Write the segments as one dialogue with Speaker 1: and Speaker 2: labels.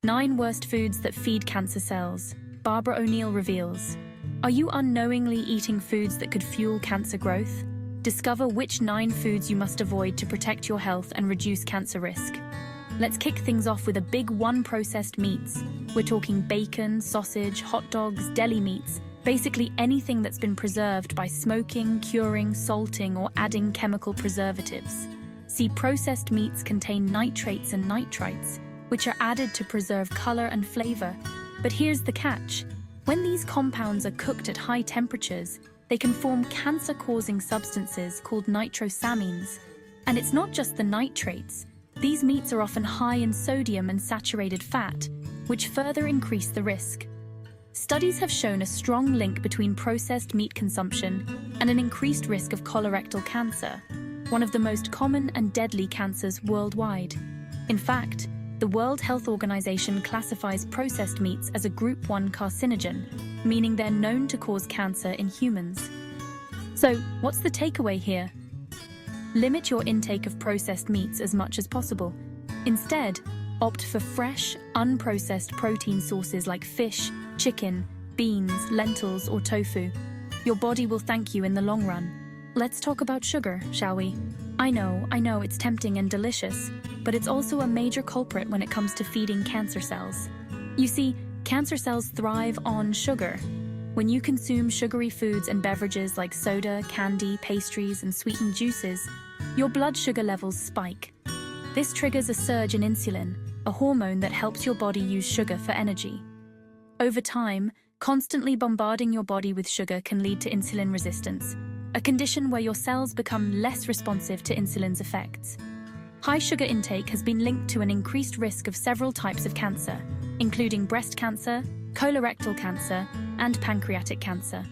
Speaker 1: 9 worst foods that feed cancer cells. Barbara O'Neill reveals. Are you unknowingly eating foods that could fuel cancer growth? Discover which 9 foods you must avoid to protect your health and reduce cancer risk. Let's kick things off with a big one: processed meats. We're talking bacon, sausage, hot dogs, deli meats, basically anything that's been preserved by smoking, curing, salting, or adding chemical preservatives. See, processed meats contain nitrates and nitrites, which are added to preserve color and flavor. But here's the catch. When these compounds are cooked at high temperatures, they can form cancer-causing substances called nitrosamines. And it's not just the nitrates. These meats are often high in sodium and saturated fat, which further increase the risk. Studies have shown a strong link between processed meat consumption and an increased risk of colorectal cancer, one of the most common and deadly cancers worldwide. In fact, the World Health Organization classifies processed meats as a Group 1 carcinogen, meaning they're known to cause cancer in humans. So, what's the takeaway here? Limit your intake of processed meats as much as possible. Instead, opt for fresh, unprocessed protein sources like fish, chicken, beans, lentils, or tofu. Your body will thank you in the long run. Let's talk about sugar, shall we? I know, it's tempting and delicious, but it's also a major culprit when it comes to feeding cancer cells. You see, cancer cells thrive on sugar. When you consume sugary foods and beverages like soda, candy, pastries, and sweetened juices, your blood sugar levels spike. This triggers a surge in insulin, a hormone that helps your body use sugar for energy. Over time, constantly bombarding your body with sugar can lead to insulin resistance, a condition where your cells become less responsive to insulin's effects. High sugar intake has been linked to an increased risk of several types of cancer, including breast cancer, colorectal cancer, and pancreatic cancer.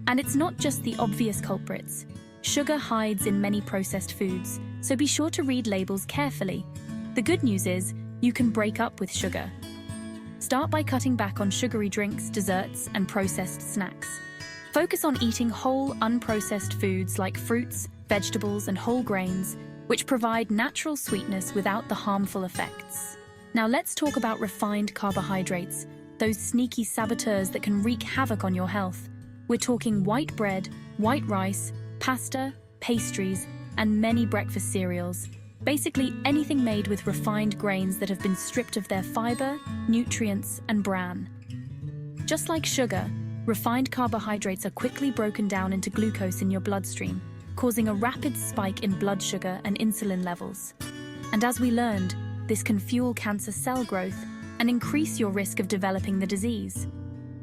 Speaker 1: And it's not just the obvious culprits. Sugar hides in many processed foods, so be sure to read labels carefully. The good news is, you can break up with sugar. Start by cutting back on sugary drinks, desserts, and processed snacks. Focus on eating whole, unprocessed foods like fruits, vegetables, and whole grains, which provide natural sweetness without the harmful effects. Now let's talk about refined carbohydrates, those sneaky saboteurs that can wreak havoc on your health. We're talking white bread, white rice, pasta, pastries, and many breakfast cereals. Basically anything made with refined grains that have been stripped of their fiber, nutrients, and bran. Just like sugar, refined carbohydrates are quickly broken down into glucose in your bloodstream, causing a rapid spike in blood sugar and insulin levels. And as we learned, this can fuel cancer cell growth and increase your risk of developing the disease.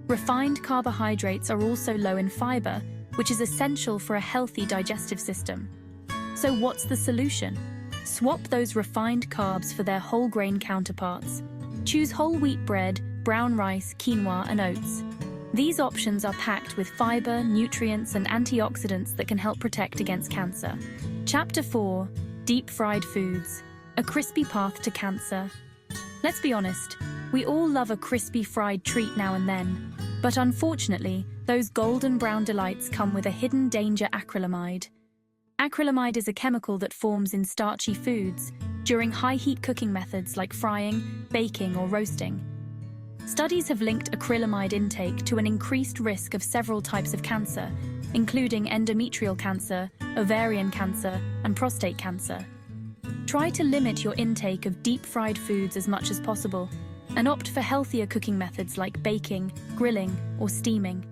Speaker 1: Refined carbohydrates are also low in fiber, which is essential for a healthy digestive system. So what's the solution? Swap those refined carbs for their whole grain counterparts. Choose whole wheat bread, brown rice, quinoa, and oats. These options are packed with fiber, nutrients, and antioxidants that can help protect against cancer. Chapter 4: Deep-fried foods. A crispy path to cancer. Let's be honest, we all love a crispy fried treat now and then. But unfortunately, those golden brown delights come with a hidden danger: acrylamide. Acrylamide is a chemical that forms in starchy foods during high-heat cooking methods like frying, baking, or roasting. Studies have linked acrylamide intake to an increased risk of several types of cancer, including endometrial cancer, ovarian cancer, and prostate cancer. Try to limit your intake of deep-fried foods as much as possible, and opt for healthier cooking methods like baking, grilling, or steaming.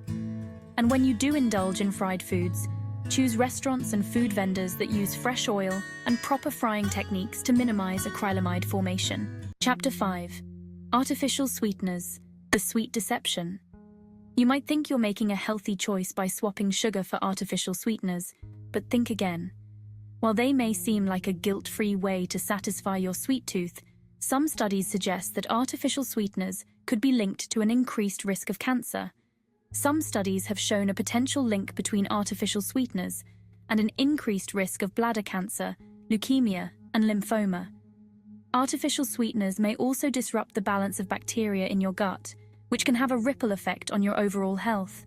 Speaker 1: And when you do indulge in fried foods, choose restaurants and food vendors that use fresh oil and proper frying techniques to minimize acrylamide formation. Chapter 5: Artificial sweeteners, the sweet deception. You might think you're making a healthy choice by swapping sugar for artificial sweeteners, but think again. While they may seem like a guilt-free way to satisfy your sweet tooth, some studies suggest that artificial sweeteners could be linked to an increased risk of cancer. Some studies have shown a potential link between artificial sweeteners and an increased risk of bladder cancer, leukemia, and lymphoma. Artificial sweeteners may also disrupt the balance of bacteria in your gut, which can have a ripple effect on your overall health.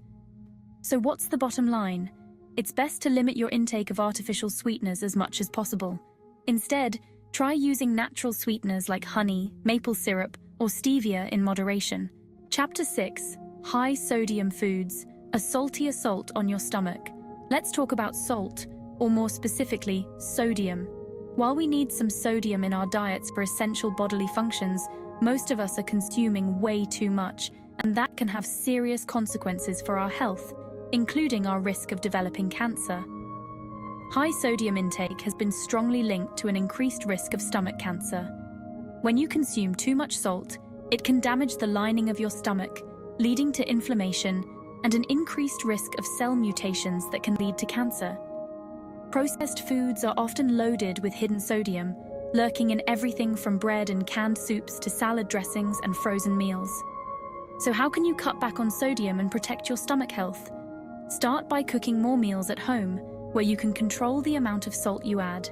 Speaker 1: So what's the bottom line? It's best to limit your intake of artificial sweeteners as much as possible. Instead, try using natural sweeteners like honey, maple syrup, or stevia in moderation. Chapter 6. High sodium foods, a salty assault on your stomach. Let's talk about salt, or more specifically, sodium. While we need some sodium in our diets for essential bodily functions, most of us are consuming way too much, and that can have serious consequences for our health, including our risk of developing cancer. High sodium intake has been strongly linked to an increased risk of stomach cancer. When you consume too much salt, it can damage the lining of your stomach, leading to inflammation and an increased risk of cell mutations that can lead to cancer. Processed foods are often loaded with hidden sodium, lurking in everything from bread and canned soups to salad dressings and frozen meals. So how can you cut back on sodium and protect your stomach health? Start by cooking more meals at home, where you can control the amount of salt you add.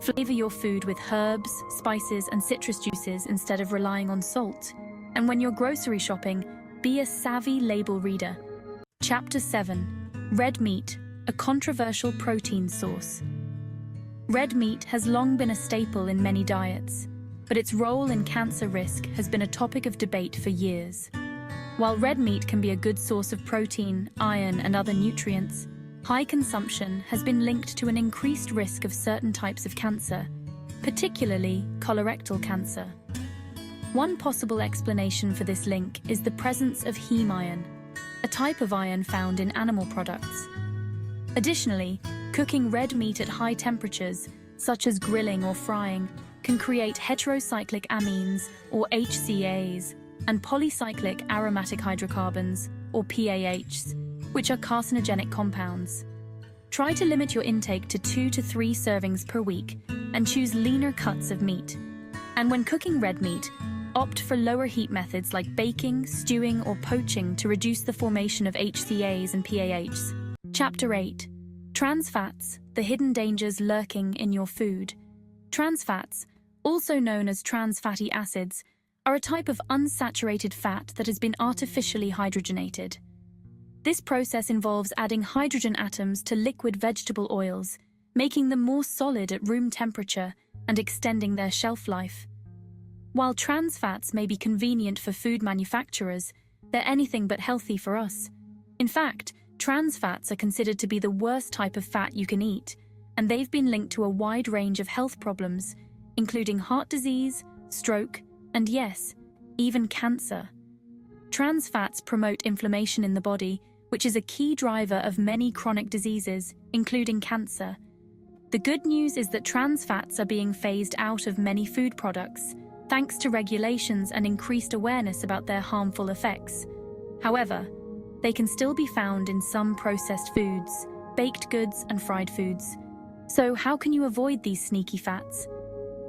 Speaker 1: Flavor your food with herbs, spices, and citrus juices instead of relying on salt. And when you're grocery shopping, be a savvy label reader. Chapter 7. Red meat, a controversial protein source. Red meat has long been a staple in many diets, but its role in cancer risk has been a topic of debate for years. While red meat can be a good source of protein, iron, and other nutrients, high consumption has been linked to an increased risk of certain types of cancer, particularly colorectal cancer. One possible explanation for this link is the presence of heme iron, a type of iron found in animal products. Additionally, cooking red meat at high temperatures, such as grilling or frying, can create heterocyclic amines, or HCAs, and polycyclic aromatic hydrocarbons, or PAHs, which are carcinogenic compounds. Try to limit your intake to 2 to 3 servings per week and choose leaner cuts of meat. And when cooking red meat, opt for lower heat methods like baking, stewing, or poaching to reduce the formation of HCAs and PAHs. Chapter 8. Trans fats, the hidden dangers lurking in your food. Trans fats, also known as trans fatty acids, are a type of unsaturated fat that has been artificially hydrogenated. This process involves adding hydrogen atoms to liquid vegetable oils, making them more solid at room temperature and extending their shelf life. While trans fats may be convenient for food manufacturers, they're anything but healthy for us. In fact, trans fats are considered to be the worst type of fat you can eat, and they've been linked to a wide range of health problems, including heart disease, stroke, and yes, even cancer. Trans fats promote inflammation in the body, which is a key driver of many chronic diseases, including cancer. The good news is that trans fats are being phased out of many food products, thanks to regulations and increased awareness about their harmful effects. However, they can still be found in some processed foods, baked goods, and fried foods. So how can you avoid these sneaky fats?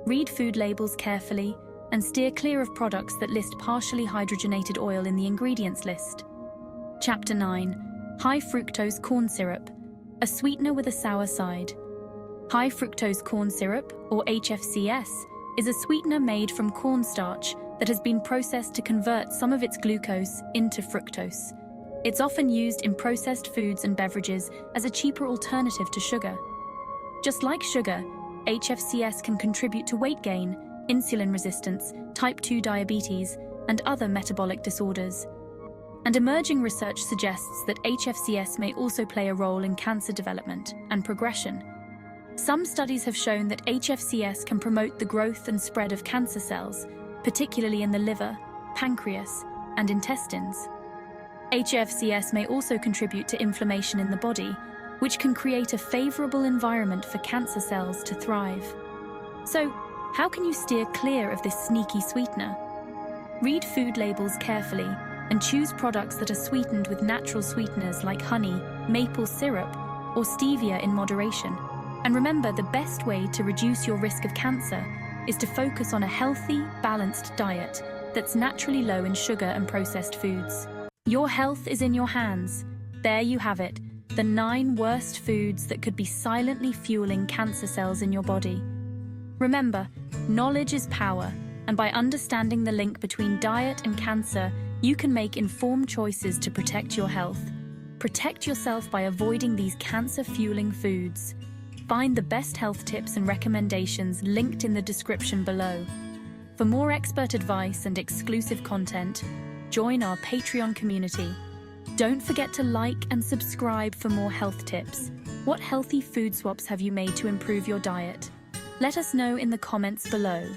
Speaker 1: Read food labels carefully and steer clear of products that list partially hydrogenated oil in the ingredients list. Chapter 9. High fructose corn syrup, a sweetener with a sour side. High fructose corn syrup, or HFCS, is a sweetener made from cornstarch that has been processed to convert some of its glucose into fructose. It's often used in processed foods and beverages as a cheaper alternative to sugar. Just like sugar, HFCS can contribute to weight gain, insulin resistance, type 2 diabetes, and other metabolic disorders. And emerging research suggests that HFCS may also play a role in cancer development and progression. Some studies have shown that HFCS can promote the growth and spread of cancer cells, particularly in the liver, pancreas, and intestines. HFCS may also contribute to inflammation in the body, which can create a favorable environment for cancer cells to thrive. So, how can you steer clear of this sneaky sweetener? Read food labels carefully and choose products that are sweetened with natural sweeteners like honey, maple syrup, or stevia in moderation. And remember, the best way to reduce your risk of cancer is to focus on a healthy, balanced diet that's naturally low in sugar and processed foods. Your health is in your hands. There you have it, the 9 worst foods that could be silently fueling cancer cells in your body. Remember, knowledge is power, and by understanding the link between diet and cancer, you can make informed choices to protect your health. Protect yourself by avoiding these cancer-fueling foods. Find the best health tips and recommendations linked in the description below. For more expert advice and exclusive content, join our Patreon community. Don't forget to like and subscribe for more health tips. What healthy food swaps have you made to improve your diet? Let us know in the comments below.